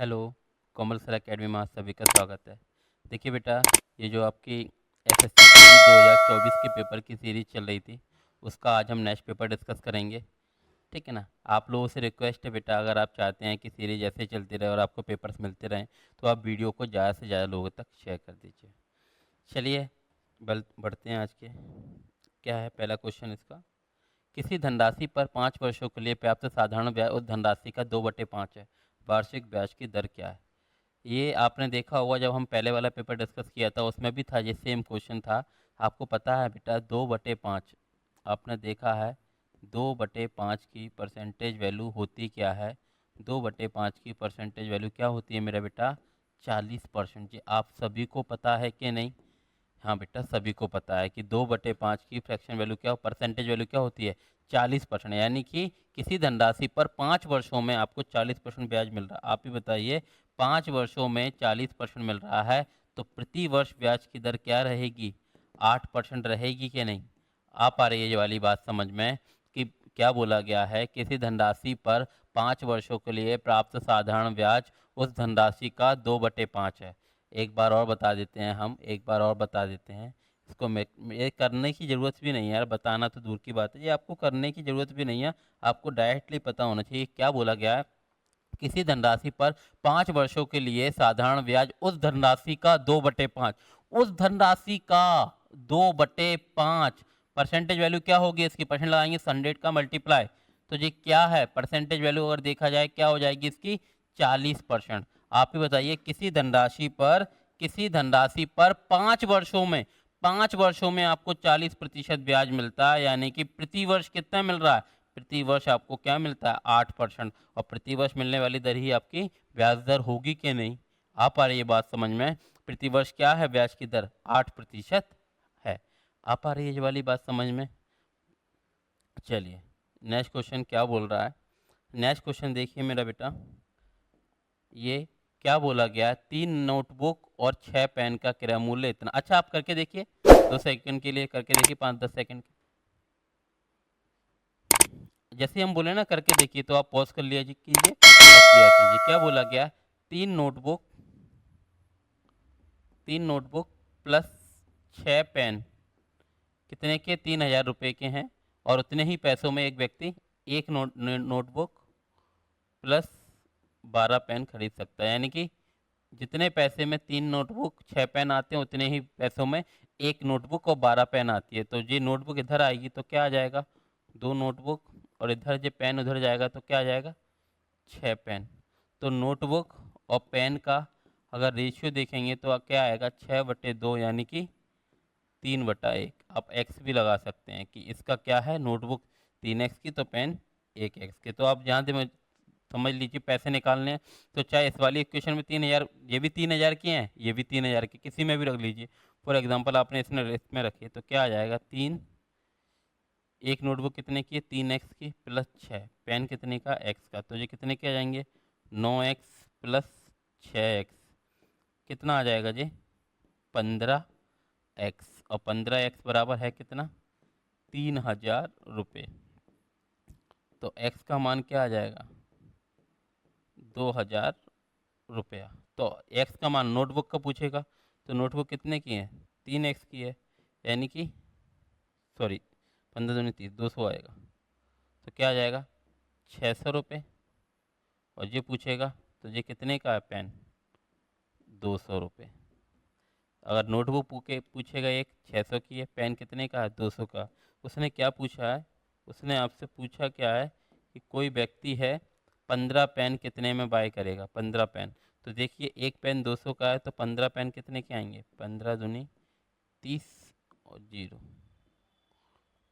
Hello. कोमल sir academy में आप सभी का स्वागत है। देखिए बेटा, ये जो आपकी एसएससी की 2024 के पेपर की सीरीज चल रही थी, उसका आज हम नेक्स्ट पेपर डिस्कस करेंगे। ठीक है ना। आप लोगों से रिक्वेस्ट है बेटा, अगर आप चाहते हैं कि सीरीज ऐसे चलती रहे और आपको पेपर्स मिलते रहें, तो आप वीडियो को ज़्यादा से ज़्यादा लोगों तक शेयर कर दीजिए। चलिए बढ़ते हैं आज के। क्या है पहला क्वेश्चन इसका? किसी धनराशि पर 5 वर्षों के लिए प्राप्त साधारण ब्याज उस धनराशि का 2/5 है। वार्षिक ब्याज की दर क्या है? ये आपने देखा होगा, जब हम पहले वाला पेपर डिस्कस किया था उसमें भी था, ये सेम क्वेश्चन था। आपको पता है बेटा, 2/5 आपने देखा है। 2/5 की परसेंटेज वैल्यू होती क्या है? 2/5 की परसेंटेज वैल्यू क्या होती है मेरा बेटा? 40%। जी आप सभी को पता है कि नहीं? हाँ बेटा, सभी को पता है कि 2/5 की फ्रैक्शन वैल्यू क्या, परसेंटेज वैल्यू क्या होती है? 40%। यानी कि किसी धनराशि पर 5 वर्षों में आपको 40% ब्याज मिल रहा है। आप ही बताइए, 5 वर्षों में 40% मिल रहा है, तो प्रति वर्ष ब्याज की दर क्या रहेगी? 8% रहेगी कि नहीं? आ पा रही है ये वाली बात समझ में? कि क्या बोला गया है, किसी धनराशि पर 5 वर्षों के लिए प्राप्त साधारण ब्याज उस धनराशि का 2/5 है। एक बार और बता देते हैं हम, एक बार और बता देते हैं। इसको ये करने की ज़रूरत भी नहीं है यार, बताना तो दूर की बात है, ये आपको करने की ज़रूरत भी नहीं है। आपको डायरेक्टली पता होना चाहिए क्या बोला गया है। किसी धनराशि पर 5 वर्षों के लिए साधारण ब्याज उस धनराशि का 2/5, उस धनराशि का 2/5। परसेंटेज वैल्यू क्या होगी इसकी? परसेंट लगाएंगे, 100 का मल्टीप्लाई, तो ये क्या है? परसेंटेज वैल्यू अगर देखा जाए क्या हो जाएगी इसकी? 40%। आप ही बताइए, किसी धनराशि पर 5 वर्षों में, 5 वर्षों में आपको 40% ब्याज मिलता है, यानी कि प्रति वर्ष कितना मिल रहा है? प्रति वर्ष आपको क्या मिलता है? 8%। और प्रति वर्ष मिलने वाली दर ही आपकी ब्याज दर होगी कि नहीं? आ पा रही है बात समझ में? प्रति वर्ष क्या है ब्याज की दर? 8% है। आ पा रही है ये वाली बात समझ में? चलिए, नेक्स्ट क्वेश्चन क्या बोल रहा है? नेक्स्ट क्वेश्चन देखिए मेरा बेटा, ये क्या बोला गया? 3 नोटबुक और 6 पेन का क्रय मूल्य इतना। अच्छा, आप करके देखिए, 2 सेकंड के लिए करके देखिए, 5-10 सेकंड। जैसे हम बोले ना करके देखिए, तो आप पॉज कर लिया कीजिए और किया कीजिए। क्या बोला गया? तीन नोटबुक 3 नोटबुक प्लस 6 पेन कितने के? 3,000 रुपये के हैं। और उतने ही पैसों में एक व्यक्ति एक नोटबुक प्लस 12 पेन खरीद सकता है। यानी कि जितने पैसे में 3 नोटबुक 6 पेन आते हैं, उतने ही पैसों में एक नोटबुक और 12 पेन आती है। तो ये नोटबुक इधर आएगी तो क्या आ जाएगा? 2 नोटबुक, और इधर जो पेन उधर जाएगा तो क्या आ जाएगा? 6 पेन। तो नोटबुक और पेन का अगर रेशियो देखेंगे तो क्या आएगा? 6/2, यानी कि 3/1। आप एक्स भी लगा सकते हैं कि इसका क्या है, नोटबुक 3x की तो पेन 1x के। तो आप जहाँ से समझ लीजिए पैसे निकालने हैं, तो चाहे इस वाली इक्वेशन में 3,000, ये भी 3,000 की हैं, ये भी 3,000 की, किसी में भी रख लीजिए। फॉर एग्जांपल आपने इसमें रखी, तो क्या आ जाएगा? एक नोटबुक कितने की है? 3x की, प्लस 6 पेन कितने का? x का। तो ये कितने के आ जाएंगे? 9x प्लस 6x कितना आ जाएगा जी? 15x। और 15x बराबर है कितना? 3,000 रुपये। तो x का मान क्या आ जाएगा? 2,000 रुपया। तो x का मान नोटबुक का पूछेगा, तो नोटबुक कितने की है? 3x की है, यानी कि सॉरी, 15 दूनी 30, 200 आएगा। तो क्या आ जाएगा? 600 रुपये। और ये पूछेगा तो ये कितने का है पेन? 200 रुपये। अगर नोटबुक पूछेगा एक 600 की है, पेन कितने का है? 200 का। उसने क्या पूछा है? उसने आपसे पूछा क्या है कि कोई व्यक्ति है, 15 पेन कितने में बाय करेगा? 15 पेन। तो देखिए, एक पेन 200 का है, तो 15 पेन कितने के आएंगे? 15 दूनी 30 और 0।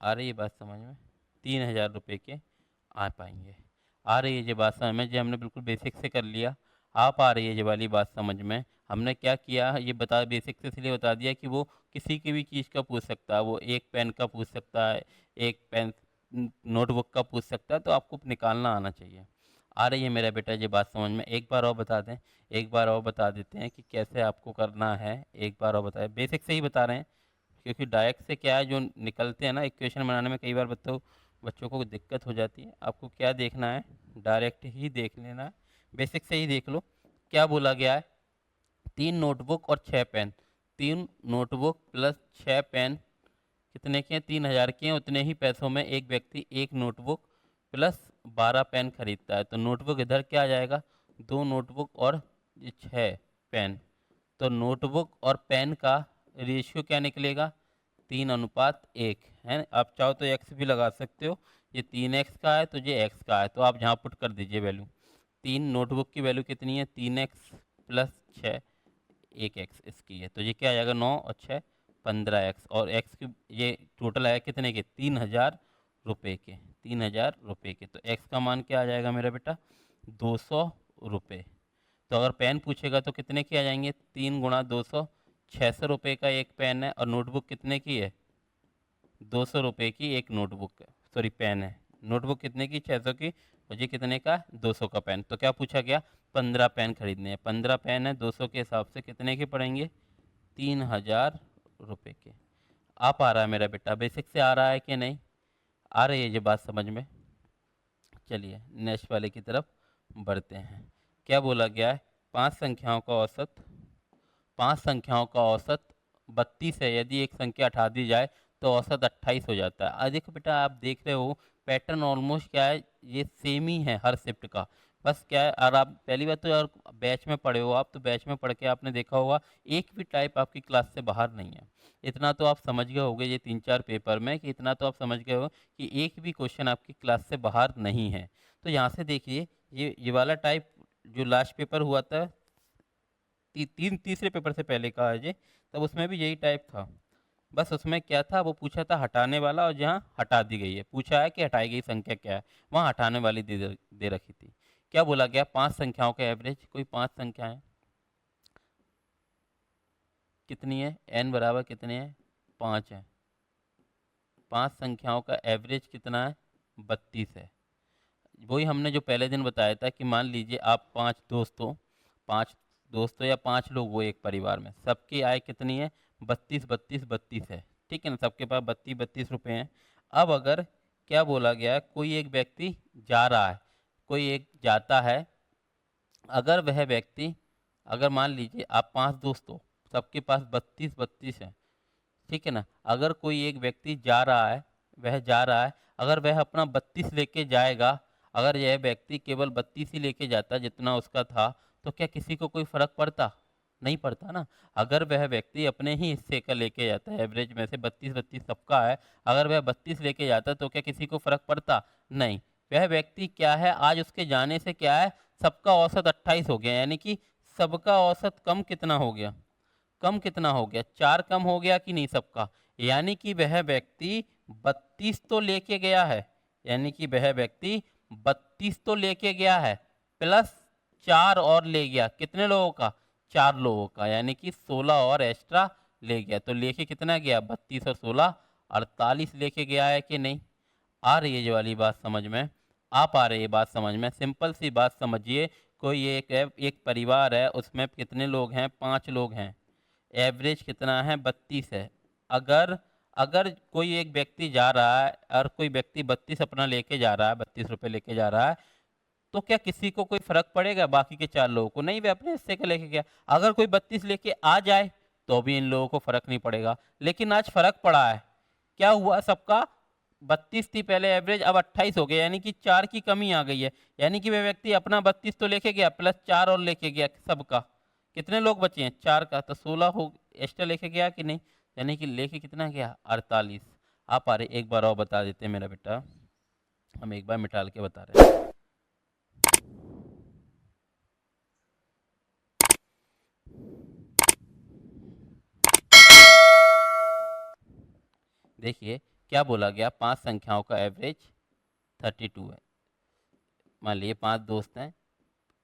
आ रही है बात समझ में? 3,000 रुपये के आ पाएंगे। आ रही है ये बात समझ में? जो हमने बिल्कुल बेसिक से कर लिया। आप आ रही है ये वाली बात समझ में? हमने क्या किया ये बता, बेसिक से इसलिए बता दिया कि वो किसी की भी चीज़ का पूछ सकता है। वो एक पेन का पूछ सकता है, एक पेन नोटबुक का पूछ सकता है, तो आपको निकालना आना चाहिए। आ रही है मेरा बेटा ये बात समझ में? एक बार और बता दें, एक बार और बता देते हैं कि कैसे आपको करना है। एक बार और बताएं, बेसिक से ही बता रहे हैं, क्योंकि डायरेक्ट से क्या है, जो निकलते हैं ना इक्वेशन बनाने में, कई बार बच्चों को दिक्कत हो जाती है। आपको क्या देखना है? डायरेक्ट ही देख लेना है, बेसिक से ही देख लो। क्या बोला गया है, 3 नोटबुक और 6 पेन। 3 नोटबुक प्लस 6 पेन कितने के हैं, 3000 के हैं। उतने ही पैसों में एक व्यक्ति एक नोटबुक प्लस 12 पेन खरीदता है। तो नोटबुक इधर क्या आ जाएगा, 2 नोटबुक और ये 6 पेन। तो नोटबुक और पेन का रेशियो क्या निकलेगा, 3:1 है। आप चाहो तो एक्स भी लगा सकते हो, ये 3x का है तो ये x का है, तो आप यहाँ पुट कर दीजिए वैल्यू। 3 नोटबुक की वैल्यू कितनी है, 3x प्लस 6 1x इसकी है, तो ये क्या आ जाएगा, 9 और 6 15x, और x की ये टोटल आया कितने के, 3000 रुपये के, 3000 रुपये के। तो x का मान क्या आ जाएगा मेरा बेटा, 200 रुपये। तो अगर पेन पूछेगा तो कितने के आ जाएंगे, 3 × 200, 600 रुपये का एक पेन है। और नोटबुक कितने की है, 200 रुपये की एक नोटबुक है, सॉरी पेन है। नोटबुक कितने की, 600 की, और ये कितने का, 200 का पेन। तो क्या पूछा गया, 15 पेन खरीदने हैं। 15 पेन है, 200 के हिसाब से कितने के पड़ेंगे, 3000 रुपये के। आ पा रहा है मेरा बेटा, बेसिक से आ रहा है कि नहीं, आ रही है ये बात समझ में। चलिए नेक्स्ट वाले की तरफ बढ़ते हैं। क्या बोला गया है, 5 संख्याओं का औसत, 5 संख्याओं का औसत 32 है। यदि एक संख्या हटा दी जाए तो औसत 28 हो जाता है। आज देखो बेटा, आप देख रहे हो पैटर्न ऑलमोस्ट क्या है, ये सेम ही है हर शिफ्ट का। बस क्या है, और आप पहली बात तो यार बैच में पढ़े हो आप, तो बैच में पढ़ के आपने देखा होगा एक भी टाइप आपकी क्लास से बाहर नहीं है। इतना तो आप समझ गए होगे ये 3-4 पेपर में, कि इतना तो आप समझ गए हो कि एक भी क्वेश्चन आपकी क्लास से बाहर नहीं है। तो यहाँ से देखिए, ये वाला टाइप जो लास्ट पेपर हुआ था, तीसरे पेपर से पहले का है ये, तब उसमें भी यही टाइप था। बस उसमें क्या था, वो पूछा था हटाने वाला, और जहाँ हटा दी गई है पूछा है कि हटाई गई संख्या क्या है, वहाँ हटाने वाली दे रखी थी। क्या बोला गया, 5 संख्याओं का एवरेज, कोई 5 संख्याएं कितनी है, n बराबर कितने हैं, 5 है। 5 संख्याओं का एवरेज कितना है, 32 है। वही हमने जो पहले दिन बताया था कि मान लीजिए आप 5 दोस्तों या 5 लोग वो एक परिवार में, सबकी आय कितनी है, 32 32 32 है, ठीक है ना, सबके पास 32 32 रुपये हैं। अब अगर क्या बोला गया है, कोई एक व्यक्ति जा रहा है, कोई एक जाता है, अगर वह व्यक्ति, अगर मान लीजिए आप 5 दोस्त हो, सबके पास 32 32 है, ठीक है ना। अगर कोई एक व्यक्ति जा रहा है, वह जा रहा है, अगर वह अपना 32 लेके जाएगा, अगर यह व्यक्ति केवल 32 ही लेके जाता जितना उसका था, तो क्या किसी को कोई फर्क पड़ता, नहीं पड़ता ना। अगर वह व्यक्ति अपने ही हिस्से का लेके जाता है, एवरेज में से 32 32 सबका है, अगर वह 32 लेके जाता तो क्या किसी को फर्क पड़ता, नहीं। वह व्यक्ति क्या है, आज उसके जाने से क्या है, सबका औसत 28 हो गया, यानी कि सबका औसत कम कितना हो गया, कम कितना हो गया, 4 कम हो गया कि नहीं सबका। यानी कि वह व्यक्ति 32 तो लेके गया है, यानी कि वह व्यक्ति 32 तो लेके गया है, प्लस 4 और ले गया, कितने लोगों का, 4 लोगों का, यानी कि 16 और एक्स्ट्रा ले गया। तो लेके कितना गया, 32 और 16 48 लेके गया है कि नहीं। आ रही है ये वाली बात समझ में, आप आ रही है बात समझ में। सिंपल सी बात समझिए, कोई एक परिवार है, उसमें कितने लोग हैं, 5 लोग हैं, एवरेज कितना है, 32 है। अगर अगर कोई एक व्यक्ति जा रहा है और कोई व्यक्ति 32 अपना लेके जा रहा है, 32 रुपये लेके जा रहा है, तो क्या किसी को कोई फर्क पड़ेगा बाकी के 4 लोगों को, नहीं, वे अपने हिस्से का लेके गया। अगर कोई 32 लेके आ जाए तो भी इन लोगों को फर्क नहीं पड़ेगा। लेकिन आज फर्क पड़ा है, क्या हुआ, सबका 32 थी पहले एवरेज, अब 28 हो गया, यानी कि 4 की कमी आ गई है। यानी कि वह व्यक्ति अपना 32 तो लेके गया, प्लस 4 और लेके गया सबका, कितने लोग बचे हैं, 4 का, तो 16 हो एक्स्ट्रा लेके गया कि नहीं, यानी कि लेके कितना गया, 48। आप आ रहे, एक बार और बता देते हैं मेरा बेटा, हम एक बार मिटाल के बता रहे हैं। देखिए क्या बोला गया, 5 संख्याओं का एवरेज 32 है। मान लीजिए 5 दोस्त हैं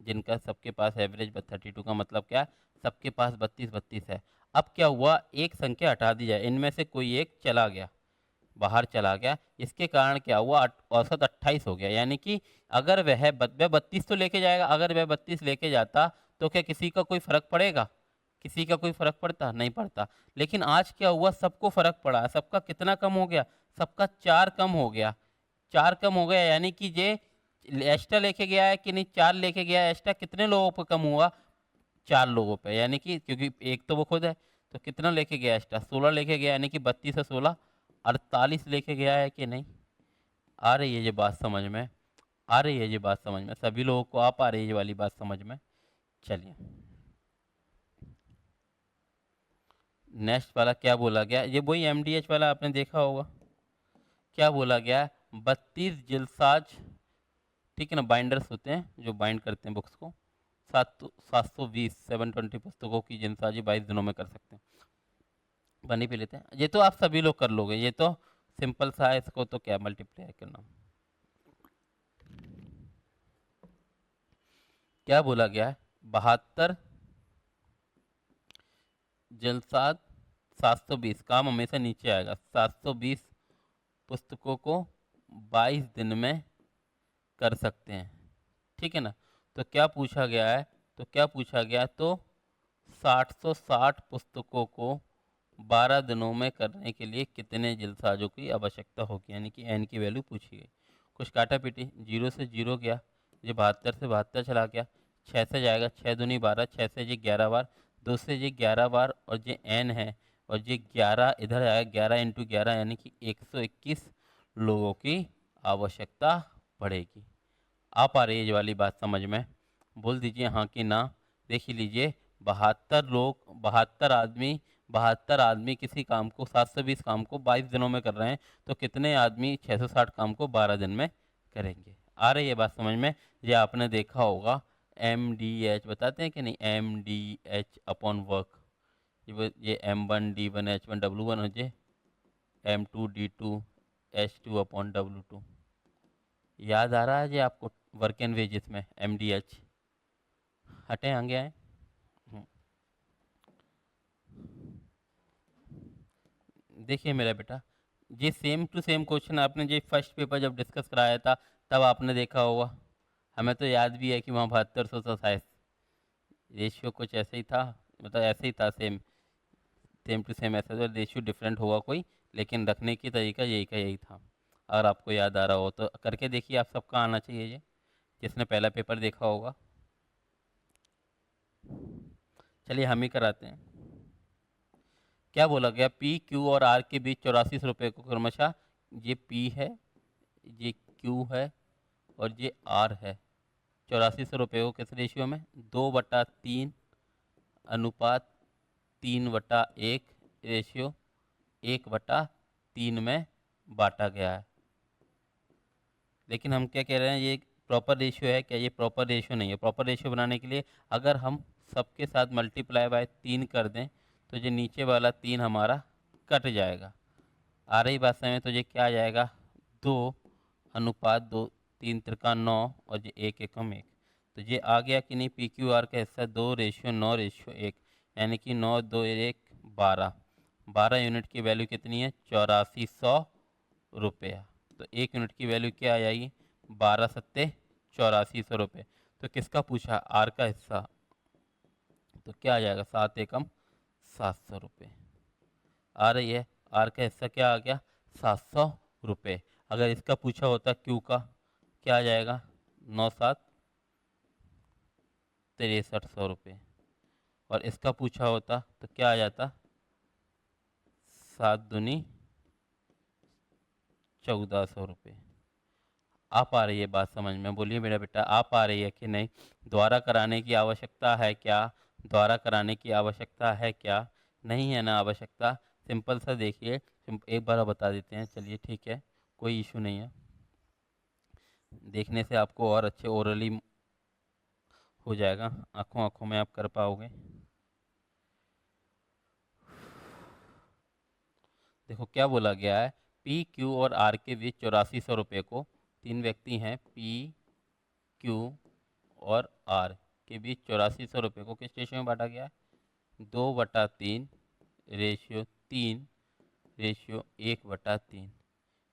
जिनका सबके पास एवरेज 32 का मतलब क्या, सबके पास 32 32 है। अब क्या हुआ, एक संख्या हटा दी जाए, इनमें से कोई एक चला गया, बाहर चला गया, इसके कारण क्या हुआ, औसत 28 हो गया। यानी कि अगर वह 32 तो लेके जाएगा, अगर वह 32 लेके जाता तो क्या किसी का कोई फर्क पड़ेगा, किसी का कोई फर्क पड़ता, नहीं पड़ता। लेकिन आज क्या हुआ, सबको फर्क पड़ा, सबका कितना कम हो गया, सबका 4 कम हो गया, 4 कम हो गया। यानी कि ये एक्स्ट्रा लेके गया है कि नहीं, 4 लेके गया है एक्स्ट्रा, कितने लोगों पर कम हुआ, 4 लोगों पे, यानी कि क्योंकि एक तो वो खुद है, तो कितना लेके गया एक्स्ट्रा, 16 लेके गया, यानी कि 32 से 16 48 लेके गया है कि नहीं। आ रही है ये बात समझ में, आ रही है ये बात समझ में, सभी लोगों को आ पा रही है ये वाली बात समझ में। चलिए नेक्स्ट वाला क्या बोला गया, ये वही एमडीएच वाला आपने देखा होगा। क्या बोला गया, 32 जिलसाज, ठीक है ना, बाइंडर्स होते हैं जो बाइंड करते हैं बुक्स को, 720 पुस्तकों की जिलसाजी 22 दिनों में कर सकते हैं। बनी भी लेते हैं, ये तो आप सभी लोग कर लोगे, ये तो सिंपल सा है, इसको तो क्या मल्टीप्लाई करना। क्या बोला गया है, 72 जलसाज 720, काम हमेशा नीचे आएगा, 720 पुस्तकों को 22 दिन में कर सकते हैं, ठीक है ना। तो क्या पूछा गया है, तो क्या पूछा गया, तो 760 पुस्तकों को 12 दिनों में करने के लिए कितने जलसाजों की आवश्यकता होगी, यानी कि एन की वैल्यू पूछी गई। कुछ काटा पीटी, 0 से 0 गया, ये 72 से 72 चला गया, 6 से जाएगा, 6 दूनी 12, 6 से ये 11 बार, 2 से ये 11 बार, और ये एन है, और ये 11 इधर आएगा, 11 इंटू 11 यानी कि 121 लोगों की आवश्यकता पड़ेगी। आ पा रही है ये वाली बात समझ में, बोल दीजिए हाँ कि ना। देख ही लीजिए, 72 लोग, 72 आदमी किसी काम को, 720 काम को 22 दिनों में कर रहे हैं, तो कितने आदमी 660 काम को 12 दिन में करेंगे। आ रही है बात समझ में। ये आपने देखा होगा, MDH बताते हैं कि नहीं, MDH अपॉन वर्क, ये M1 D1 H1 W1 हो जाए, M2 D2 H2 upon W2। याद आ रहा है जी आपको, वर्क एंड वेजेस में MDH। हटे आगे आए। देखिए मेरा बेटा, ये सेम टू सेम क्वेश्चन आपने जो फर्स्ट पेपर जब डिस्कस कराया था तब आपने देखा होगा, हमें तो याद भी है कि वहाँ 7227 रेशियो कुछ ऐसे ही था, मतलब ऐसे ही था, सेम सेम टू सेम, ऐसे तो रेशियो डिफरेंट होगा कोई, लेकिन रखने की तरीका यही का यही था। अगर आपको याद आ रहा हो तो करके देखिए, आप सबका आना चाहिए ये, जिसने पहला पेपर देखा होगा। चलिए हम ही कराते हैं। क्या बोला गया, P, Q और R के बीच 84 रुपये को क्रमशः, ये P है, ये Q है, और ये R है, 8400 रुपये को किस रेशियो में, 2/3 अनुपात 3/1 रेशियो 1/3 में बांटा गया है। लेकिन हम क्या कह रहे हैं, ये प्रॉपर रेशियो है क्या, ये प्रॉपर रेशियो नहीं है। प्रॉपर रेशियो बनाने के लिए अगर हम सबके साथ मल्टीप्लाई बाय 3 कर दें तो ये नीचे वाला 3 हमारा कट जाएगा। आ रही बात समझ में, तो ये क्या आ जाएगा, 2/2, 3 त्रिका 9, और ये 1 एकम 1, तो ये आ गया कि नहीं। PQR का हिस्सा 2:9:1, यानी कि 9 2 1 12, 12 यूनिट की वैल्यू कितनी है, 8400 रुपया। तो 1 यूनिट की वैल्यू क्या आ जाएगी, 12 सत्ते 8400 रुपये। तो किसका पूछा, आर का हिस्सा, तो क्या आ जाएगा, 7 एकम 700 रुपये। आ रही है, आर का हिस्सा क्या आ गया, 700 रुपये। अगर इसका पूछा होता क्यू का, क्या आ जाएगा, 9/7 = 6300 रुपये। और इसका पूछा होता तो क्या आ जाता, 7×2 = 1400 रुपये। आप आ रही है बात समझ में, बोलिए मेरा बेटा, आप आ रही है कि नहीं। द्वारा कराने की आवश्यकता है क्या, द्वारा कराने की आवश्यकता है क्या, नहीं है ना आवश्यकता। सिंपल सा देखिए, एक बार बता देते हैं, चलिए ठीक है, कोई इशू नहीं है। देखने से आपको और अच्छे ओरली हो जाएगा, आंखों आंखों में आप कर पाओगे। देखो क्या बोला गया है, P, Q और R के बीच 8400 रुपये को, 3 व्यक्ति हैं, P, Q और R के बीच 8400 रुपये को किस रेशियो में बांटा गया है, 2/3 रेशियो 3 रेशियो 1/3।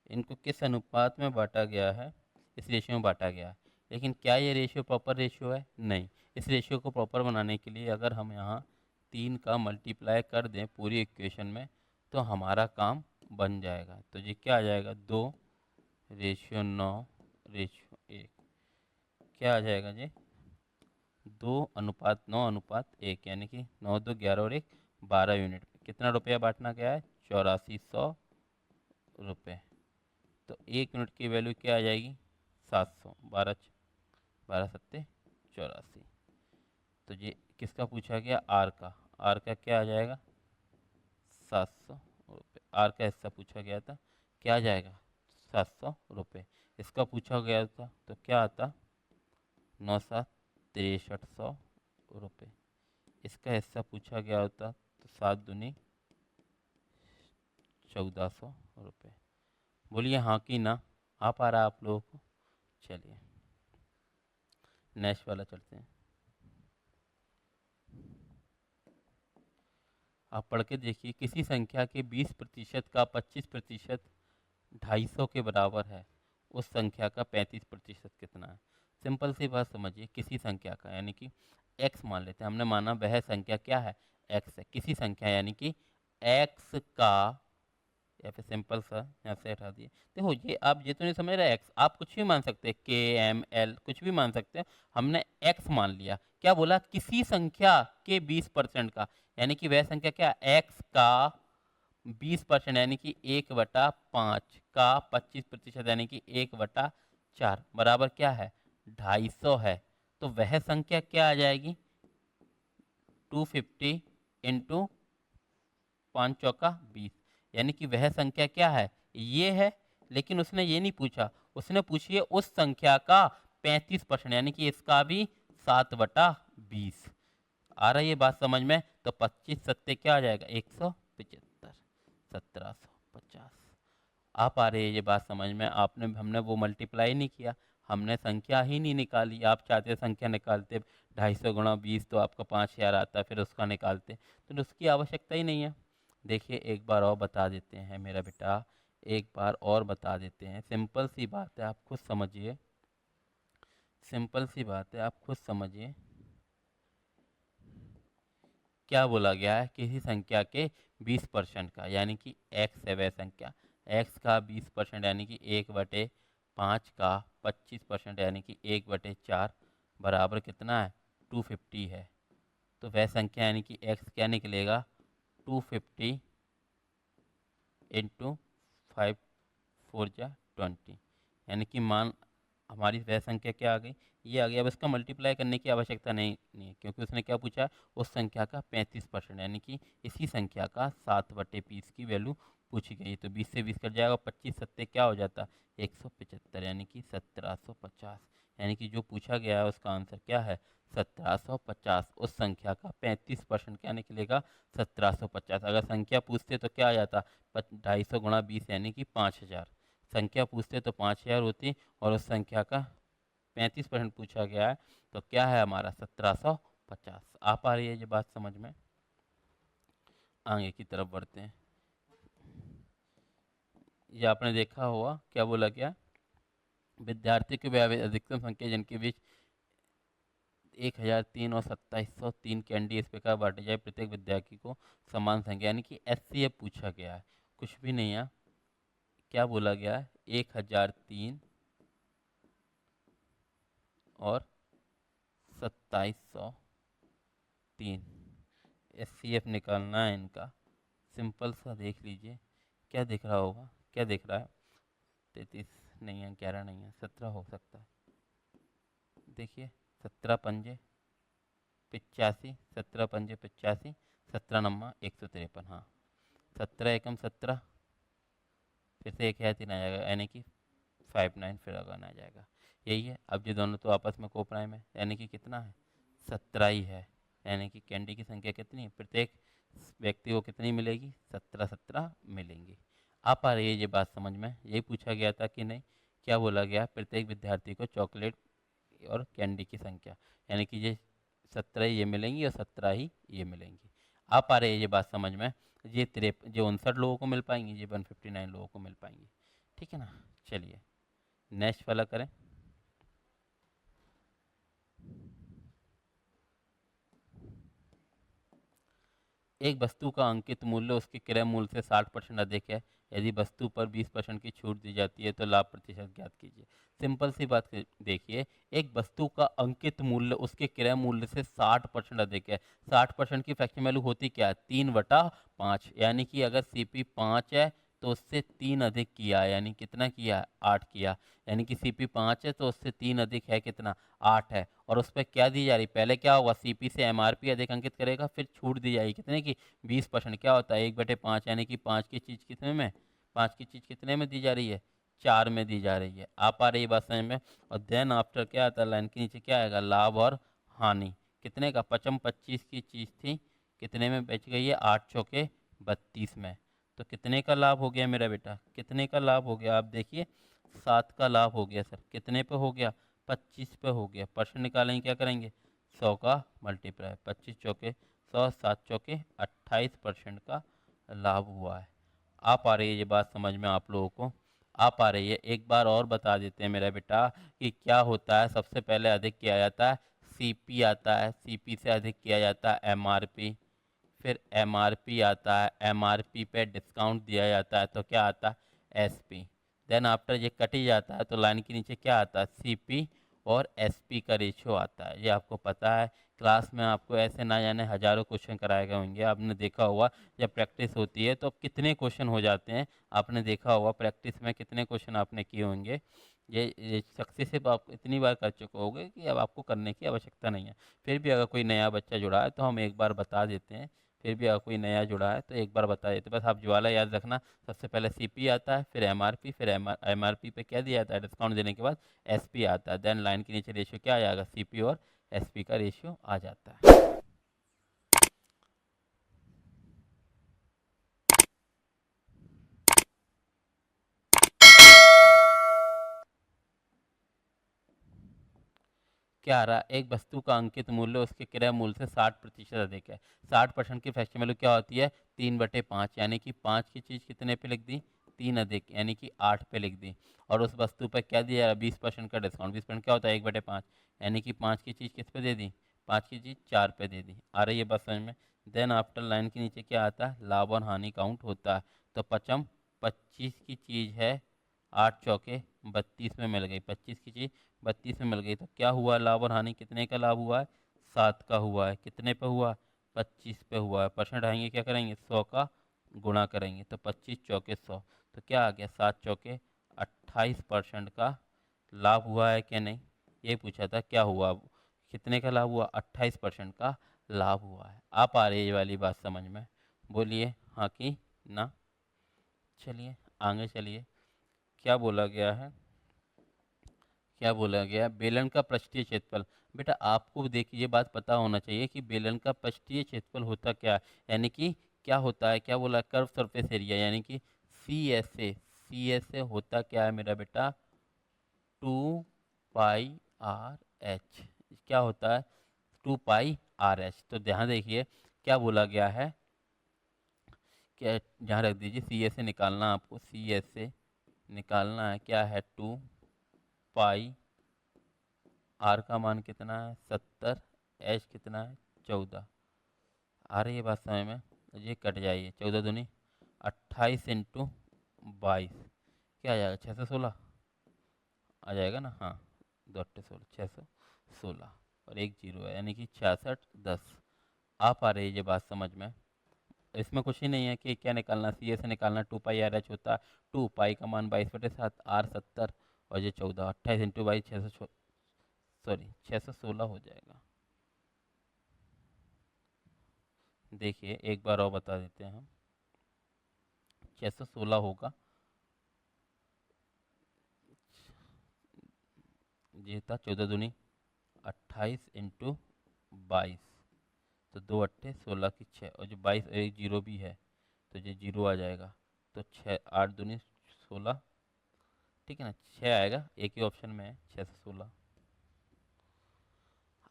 इनको किस अनुपात में बांटा गया है, इस रेशियो में बांटा गया है। लेकिन क्या ये रेशियो प्रॉपर रेशियो है, नहीं। इस रेशियो को प्रॉपर बनाने के लिए अगर हम यहाँ 3 का मल्टीप्लाई कर दें पूरी इक्वेशन में तो हमारा काम बन जाएगा। तो ये क्या आ जाएगा, 2:9:1, क्या आ जाएगा जी, 2:9:1 यानी कि 9 2 11 और 1 12 यूनिट में कितना रुपया बांटना गया है? 8400 रुपये। तो 1 यूनिट की वैल्यू क्या आ जाएगी? 700। 12 सत्ते 84। तो ये किसका पूछा गया? आर का। आर का क्या आ जाएगा? 700 रुपये। आर का हिस्सा पूछा गया था, क्या आ जाएगा? 700 रुपये। इसका पूछा गया था तो क्या आता? 9,6300 रुपये। इसका हिस्सा पूछा गया होता तो 7 दूनी 1400 रुपये। बोलिए हाँ कि ना? आ पा रहा है आप लोगों को? चलिए नेक्स्ट वाला चलते हैं। आप पढ़ के देखिए, किसी संख्या के 20% का 25% 250 के बराबर है, उस संख्या का 35% कितना है? सिंपल सी बात समझिए, किसी संख्या का यानी कि x मान लेते हैं, हमने माना वह संख्या क्या है? x है। किसी संख्या यानी कि x का, या फिर सिंपल सा यहाँ से हटा दिए। देखो ये आप ये तो नहीं समझ रहे, x आप कुछ भी मान सकते हैं, k m l कुछ भी मान सकते हैं। हमने x मान लिया, क्या बोला? किसी संख्या के 20% का, यानी कि वह संख्या क्या? x का 20% यानी कि 1/5 का 25% यानी कि 1/4 बराबर क्या है? 250 है। तो वह संख्या क्या आ जाएगी? 250 इंटू 5 चौका 20, यानी कि वह संख्या क्या है? ये है। लेकिन उसने ये नहीं पूछा, उसने पूछी है उस संख्या का 35% यानी कि इसका भी 7/20। आ रही है बात समझ में? तो 25 सत्ते क्या आ जाएगा? 175। 1750। आप आ रही है ये बात समझ में? आपने हमने वो मल्टीप्लाई नहीं किया, हमने संख्या ही नहीं निकाली। आप चाहते संख्या निकालते, 250 × 20 तो आपका 5000 आता, फिर उसका निकालते, तो उसकी आवश्यकता ही नहीं है। देखिए एक बार और बता देते हैं मेरा बेटा, एक बार और बता देते हैं। सिंपल सी बात है, आप खुद समझिए। सिंपल सी बात है, आप खुद समझिए। क्या बोला गया है? किसी संख्या के 20% का, यानी कि x है वह संख्या, x का 20% यानी कि 1/5 का 25% यानी कि 1/4 बराबर कितना है? 250 है। तो वह संख्या यानी कि x क्या निकलेगा? 250 इंटू 5 4 जा 20, यानी कि मान हमारी वह संख्या क्या आ गई? ये आ गई। अब इसका मल्टीप्लाई करने की आवश्यकता नहीं है, क्योंकि उसने क्या पूछा? उस संख्या का 35% यानी कि इसी संख्या का 7/20 की वैल्यू पूछी गई। तो 20 से 20 कट जाएगा, 25 सत्ते क्या हो जाता? 175 यानी कि 1750। यानी कि जो पूछा गया है उसका आंसर क्या है? 1750। उस संख्या का 35% क्या निकलेगा? 1750। अगर संख्या पूछते तो क्या आ जाता? 250 × 20 यानी कि 5000। संख्या पूछते तो 5000 होती, और उस संख्या का 35% पूछा गया है, तो क्या है हमारा? 1750। आ पा रही है ये बात समझ में? आगे की तरफ बढ़ते हैं। ये आपने देखा होगा, क्या बोला गया? विद्यार्थी की वह अधिकतम संख्या जिनके बीच 1003 और 2703 कैंडी इस प्रकार बांटे जाए, प्रत्येक विद्यार्थी को समान संख्या, यानी कि एचसीएफ पूछा गया है, कुछ भी नहीं है। क्या बोला गया है? 1003 और 2703 एचसीएफ निकालना है इनका। सिंपल सा देख लीजिए, क्या दिख रहा होगा? क्या दिख रहा है? 33 नहीं है, 11 नहीं है, 17 हो सकता है। देखिए 17 पंजे 85, 17 पंजे 85, 17 नम्मा 153। हाँ, 17 एकम 17, फिर से 1 है 3 आ जाएगा, यानी कि 59 फिर लगाना आ जाएगा। यही है। अब ये दोनों तो आपस में कोप्राइम है, यानी कि कितना है? 17 ही है। यानी कि कैंडी की संख्या कितनी है? प्रत्येक व्यक्ति को कितनी मिलेगी? 17 17 मिलेंगी। आप आ रही है ये बात समझ में? यही पूछा गया था कि नहीं? क्या बोला गया? प्रत्येक विद्यार्थी को चॉकलेट और कैंडी की संख्या, यानी कि ये 17 ये मिलेंगी और 17 ही ये मिलेंगी। आप आ रही है ये बात समझ में? ये 59 लोगों को मिल पाएंगी, ये 159 लोगों को मिल पाएंगी। ठीक है ना? चलिए नेक्स्ट वाला करें। एक वस्तु का अंकित मूल्य उसके क्रय मूल्य से 60% अधिक है। यदि वस्तु पर 20% की छूट दी जाती है तो लाभ प्रतिशत ज्ञात कीजिए। सिंपल सी बात देखिए, एक वस्तु का अंकित मूल्य उसके क्रय मूल्य से 60% अधिक है। 60% की फ्रैक्शन वैल्यू होती क्या है? 3/5, यानी कि अगर CP 5 है तो उससे 3 अधिक किया, यानी कितना किया? 8 किया। यानी कि CP 5 है तो उससे 3 अधिक है कितना? 8 है। और उस पर क्या दी जा रही? पहले क्या होगा? CP से MRP अधिक अंकित करेगा, फिर छूट दी जाएगी कितने की? 20%। क्या होता है? 1/5, यानी कि 5 की चीज़ कितने में? 5 की चीज़ कितने में दी जा रही है? 4 में दी जा रही है। आप आ रही है बात समझ में? और देन आफ्टर क्या आता है? लाइन के नीचे क्या आएगा? लाभ और हानि। कितने का? 25 की चीज़ थी, कितने में बेच गई है? 8 चौके 32 में। तो कितने का लाभ हो गया मेरा बेटा? कितने का लाभ हो गया? आप देखिए, 7 का लाभ हो गया सर। कितने पे हो गया? 25 पे हो गया। परसेंट निकालेंगे, क्या करेंगे? 100 का मल्टीप्लाई, 25 चौके 100, 7 चौके 28% का लाभ हुआ है। आप आ रही है ये बात समझ में आप लोगों को? आप आ रही है? एक बार और बता देते हैं मेरा बेटा कि क्या होता है। सबसे पहले अधिक किया जाता है CP आता है, CP से अधिक किया जाता है MRP, फिर MRP आता है, MRP पे डिस्काउंट दिया जाता है तो क्या आता है? SP। देन आफ्टर ये कट ही जाता है तो लाइन के नीचे क्या आता है? CP और SP का रेशियो आता है। ये आपको पता है, क्लास में आपको ऐसे ना जाने हजारों क्वेश्चन कराए गए होंगे। आपने देखा होगा जब प्रैक्टिस होती है तो कितने क्वेश्चन हो जाते हैं। आपने देखा होगा प्रैक्टिस में कितने क्वेश्चन आपने किए होंगे। ये सक्सेसिव आप इतनी बार कर चुके होंगे कि अब आपको करने की आवश्यकता नहीं है। फिर भी अगर कोई नया बच्चा जुड़ा है तो हम एक बार बता देते हैं। फिर भी अगर कोई नया जुड़ा है तो एक बार बता देते, बस आप ज्वाला याद रखना। सबसे पहले CP आता है, फिर MRP, फिर MRP पे क्या दिया जाता है? डिस्काउंट देने के बाद SP आता है। देन लाइन के नीचे रेशियो क्या आ जाएगा? CP और SP का रेशियो आ जाता है। क्या आ रहा है? एक वस्तु का अंकित मूल्य उसके क्रय मूल्य से 60% अधिक है। 60% की फ्रैक्शन वैल्यू क्या होती है? 3/5, यानी कि 5 की चीज़ कितने पे लिख दी? 3 अधिक, यानी कि 8 पे लिख दी। और उस वस्तु पर क्या दिया? 20% का डिस्काउंट। 20% क्या होता है? 1/5, यानी कि 5 की चीज़ किस पे दे दी? 5 की चीज़ 4 पे दे दी। आ रही है बात समझ में? देन आफ्टर लाइन के नीचे क्या आता है? लाभ और हानि काउंट होता है। तो 25 की चीज़ है, 8 चौके 32 में मिल गई। 25 की चीज़ 32 में मिल गई तो क्या हुआ? लाभ और हानि कितने का लाभ हुआ है? 7 का हुआ है। कितने पे हुआ? 25 पे हुआ है। परसेंट आएंगे, क्या करेंगे? 100 का गुणा करेंगे तो 25 चौके 100, तो क्या आ गया? 7 चौके 28% का लाभ हुआ है क्या नहीं? ये पूछा था। क्या हुआ? कितने का लाभ हुआ? 28% का लाभ हुआ है। आप आ रही है ये वाली बात समझ में? बोलिए हाँ कि ना। चलिए आगे चलिए। क्या बोला गया है? क्या बोला गया? बेलन का पृष्ठीय क्षेत्रफल। बेटा आपको देखिए ये बात पता होना चाहिए कि बेलन का पृष्ठीय क्षेत्रफल होता क्या है। यानी कि क्या होता है? क्या बोला? कर्व सरफेस एरिया, यानी कि CSA होता क्या है मेरा बेटा? 2πRH। क्या होता है? 2πRH। तो ध्यान देखिए क्या बोला गया है। क्या जहाँ रख दीजिए, CSA निकालना आपको। CSA निकालना है, क्या है? 2π। R का मान कितना है? 70। H कितना है? 14। आ रही है बात समझ में? ये कट जाइए, 14 दूनी 28 इंटू 22 क्या आ जाएगा? 616 आ जाएगा ना? हाँ, 2 8 16, 616 और एक जीरो है, यानी कि 6610। आप आ रही है ये बात समझ में? इसमें कुछ ही नहीं है कि क्या निकालना, CSA निकालना। 2πRH होता है, 2π का मान 22/7, R 70 और ये 14। 28 इंटू 22 616 हो जाएगा। देखिए एक बार और बता देते हैं हम। 616 होगा, ये था 14 दूनी 28 इंटू 22, तो 2 8 16 की 6, और जो 22 एक जीरो भी है तो ये जीरो आ जाएगा। तो 6 8 दूनी 16, ठीक है ना? 6 आएगा, एक ही ऑप्शन में है 616।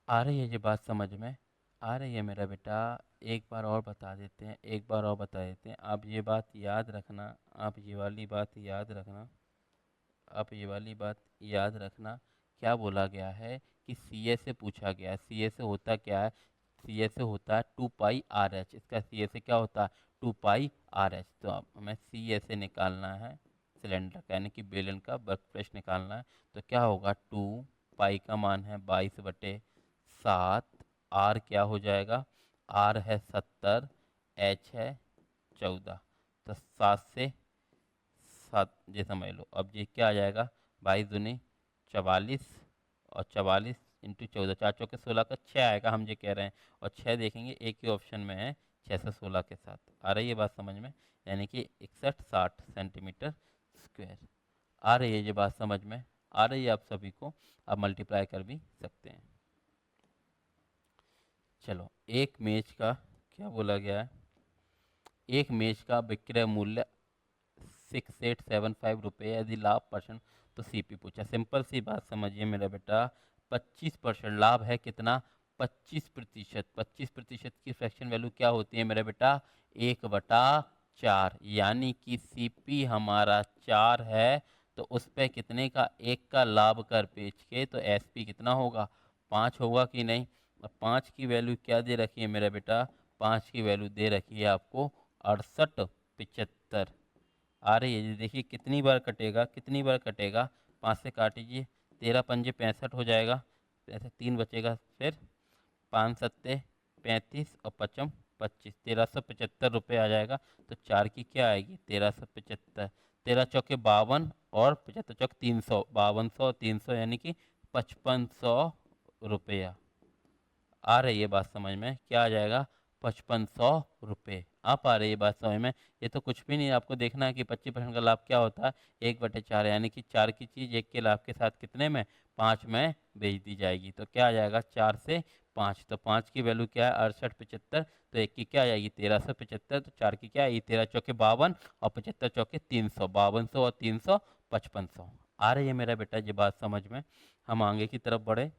आ रही है ये बात समझ में? आ रही है मेरा बेटा? एक बार और बता देते हैं, एक बार और बता देते हैं। आप ये बात याद रखना, आप ये वाली बात याद रखना, आप ये वाली बात याद रखना। क्या बोला गया है कि CA से पूछा गया है। CA से होता क्या है? सी ए से होता है 2πRH, इसका सी ए से क्या होता है 2πRH। तो अब हमें सी ए से निकालना है सिलेंडर का यानी कि बेलन का वर्क प्रेस निकालना है। तो क्या होगा 2 पाई का मान है 22/7, आर क्या हो जाएगा, आर है 70, एच है 14, तो 7 से 7 ये समझ लो। अब ये क्या आ जाएगा 22×2 = 44 और 44 × 14, 4 चौके 16 का 6 आएगा, हम ये कह रहे हैं। और 6 देखेंगे एक ही ऑप्शन में है 6 से 16 के साथ। आ रही है बात समझ में, यानी कि 61-60 सेंटीमीटर स्क्वायर। आ रही है ये बात समझ में, आ रही है आप सभी को, आप मल्टीप्लाई कर भी सकते हैं। चलो, एक मेज का क्या बोला गया है, एक मेज का विक्रय मूल्य 6875 रुपये, यदि लाभ परसेंट तो सीपी पूछा। सिंपल सी बात समझिए मेरा बेटा, 25% लाभ है, कितना 25%। 25% की फ्रैक्शन वैल्यू क्या होती है मेरा बेटा 1/4, यानी कि सीपी हमारा 4 है, तो उस पर कितने का 1 का लाभ कर बेच के तो एसपी कितना होगा 5 होगा कि नहीं। अब 5 की वैल्यू क्या दे रखी है मेरा बेटा, 5 की वैल्यू दे रखी है आपको 6875। आ रही है जी, देखिए कितनी बार कटेगा, कितनी बार कटेगा, 5 से काटिए, 13 पंजे 65 हो जाएगा, ऐसे 3 बचेगा, फिर 5 सत्ते 35 और 55 25, 1375 रुपये आ जाएगा। तो 4 की क्या आएगी 1375, 13 चौके 52 और 75 चौक 300, 5200 300 यानी कि 5500 रुपया। आ रही है बात समझ में, क्या आ जाएगा 5500 रुपये। आप आ रही है बात समझ में, ये तो कुछ भी नहीं, आपको देखना है कि 25% का लाभ क्या होता है 1/4, यानी कि 4 की चीज़ 1 के लाभ के साथ कितने में 5 में बेच दी जाएगी। तो क्या आ जाएगा 4 से 5, तो 5 की वैल्यू क्या है 6875, तो 1 की क्या आ जाएगी 1375, तो 4 की क्या आएगी 13 चौके 52 और 75 चौके 300, 5200 और 300 5500। आ रही है मेरा बेटा ये बात समझ में, हम आगे की तरफ बढ़े।